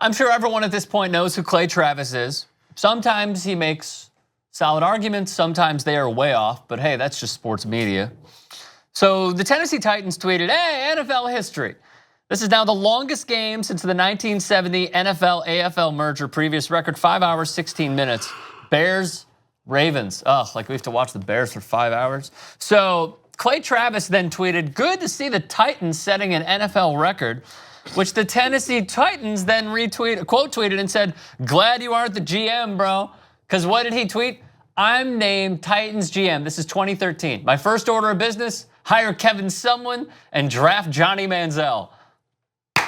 I'm sure everyone at this point knows who Clay Travis is. Sometimes he makes solid arguments, sometimes they are way off, but hey, that's just sports media. So the Tennessee Titans tweeted, hey, NFL history. This is now the longest game since the 1970 NFL-AFL merger. Previous record, 5 hours, 16 minutes. Bears, Ravens. Oh, like we have to watch the Bears for 5 hours. So Clay Travis then tweeted, good to see the Titans setting an NFL record, which the Tennessee Titans then quote tweeted and said, glad you aren't the GM, bro. Because what did he tweet? I'm named Titans GM. This is 2013. My first order of business, hire Kevin Sumlin and draft Johnny Manziel.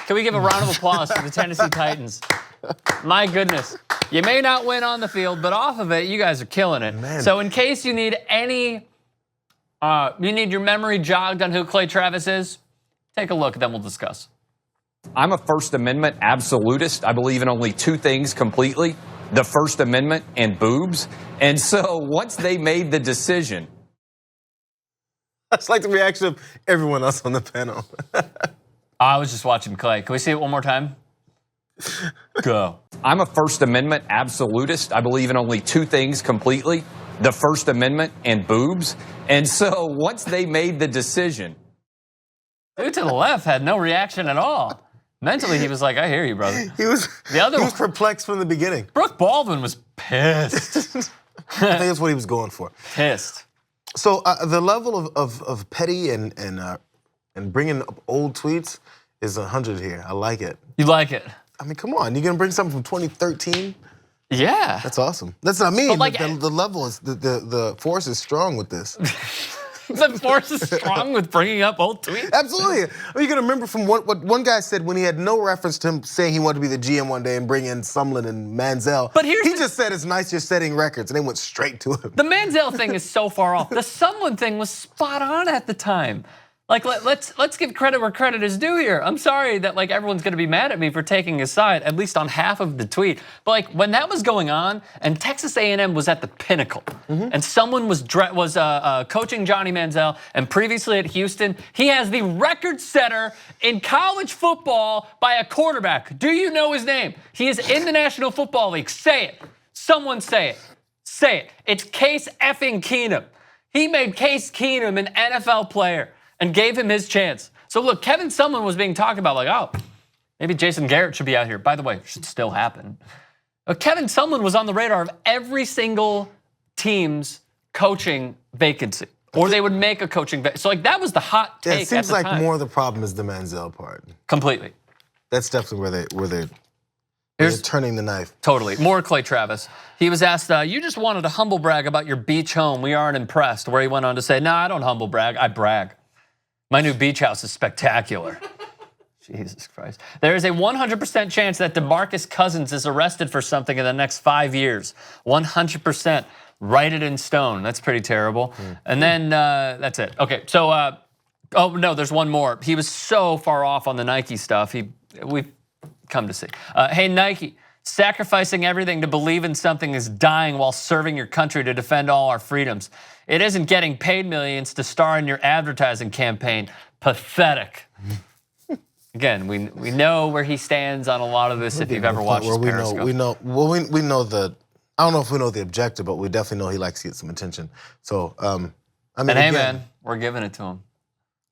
Can we give a round of applause to the Tennessee Titans? My goodness. You may not win on the field, but off of it, you guys are killing it. Man. So in case you need you need your memory jogged on who Clay Travis is, take a look, then we'll discuss. I'm a First Amendment absolutist. I believe in only two things completely, the First Amendment and boobs. And so once they made the decision. That's like the reaction of everyone else on the panel. I was just watching Clay. Can we see it one more time? Go. I'm a First Amendment absolutist. I believe in only two things completely, the First Amendment and boobs. And so once they made the decision. Dude to the left had no reaction at all. Mentally, he was like, I hear you, brother. He was perplexed from the beginning. Brooke Baldwin was pissed. I think that's what he was going for. Pissed. So the level of petty and bringing up old tweets is 100 here. I like it. You like it? I mean, come on. You're going to bring something from 2013? Yeah. That's awesome. That's not me. Like, the level is, the force is strong with this. The force is strong with bringing up old tweets? Absolutely. I mean, you can remember from what one guy said when he had no reference to him saying he wanted to be the GM one day and bring in Sumlin and Manziel. But he just said it's nice you're setting records, and they went straight to him. The Manziel thing is so far off. The Sumlin thing was spot on at the time. Like, let's give credit where credit is due here. I'm sorry that like everyone's gonna be mad at me for taking his side, at least on half of the tweet. But like when that was going on, and Texas A&M was at the pinnacle, and someone was coaching Johnny Manziel, and previously at Houston, he has the record setter in college football by a quarterback. Do you know his name? He is in the National Football League. Say it. Someone say it. Say it. It's Case effing Keenum. He made Case Keenum an NFL player and gave him his chance. So look, Kevin Sumlin was being talked about like, oh, maybe Jason Garrett should be out here. By the way, should still happen. Kevin Sumlin was on the radar of every single team's coaching vacancy, or they would make a coaching vacancy. So like that was the hot take. Yeah, it seems like more of the problem is the Manziel part. Completely. That's definitely where they're turning the knife. Totally. More Clay Travis. He was asked, you just wanted to humble brag about your beach home. We aren't impressed. Where he went on to say, no, I don't humble brag, I brag. My new beach house is spectacular. Jesus Christ. There is a 100% chance that DeMarcus Cousins is arrested for something in the next 5 years. 100%. Write it in stone. That's pretty terrible. And then that's it. Okay, so, oh no, there's one more. He was so far off on the Nike stuff. We've come to see. Hey, Nike, sacrificing everything to believe in something is dying while serving your country to defend all our freedoms. It isn't getting paid millions to star in your advertising campaign. Pathetic. Again, we know where he stands on a lot of this if you've ever watched his Periscope. We know the, I don't know if we know the objective, but we definitely know he likes to get some attention. So, I mean, and hey, man, we're giving it to him.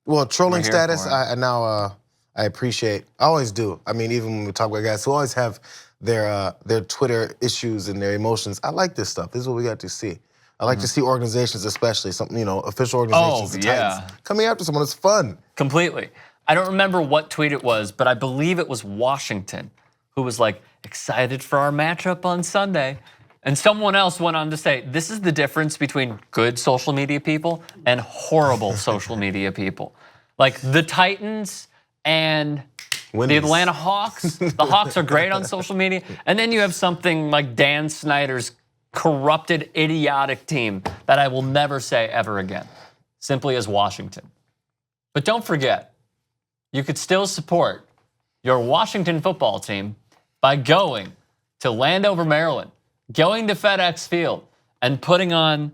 Well, trolling status, I appreciate. I always do. I mean, even when we talk about guys who always have their Twitter issues and their emotions, I like this stuff. This is what we got to see. I like to see organizations, especially some, official organizations, the Titans, coming after someone. It's fun. Completely. I don't remember what tweet it was, but I believe it was Washington who was like, excited for our matchup on Sunday. And someone else went on to say, this is the difference between good social media people and horrible social media people. Like the Titans and the Atlanta Hawks. The Hawks are great on social media. And then you have something like Dan Snyder's corrupted, idiotic team that I will never say ever again, simply as Washington. But don't forget, you could still support your Washington football team by going to Landover, Maryland, going to FedEx Field, and putting on,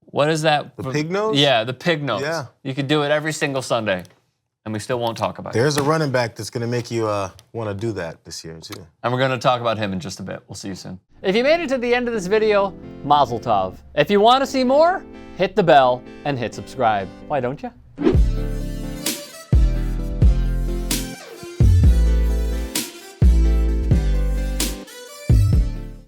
what is that? The pig nose? Yeah, the pig nose. Yeah. You could do it every single Sunday and we still won't talk about it. There's a running back that's going to make you want to do that this year, too. And we're going to talk about him in just a bit. We'll see you soon. If you made it to the end of this video, mazel tov. If you want to see more, hit the bell and hit subscribe. Why don't you?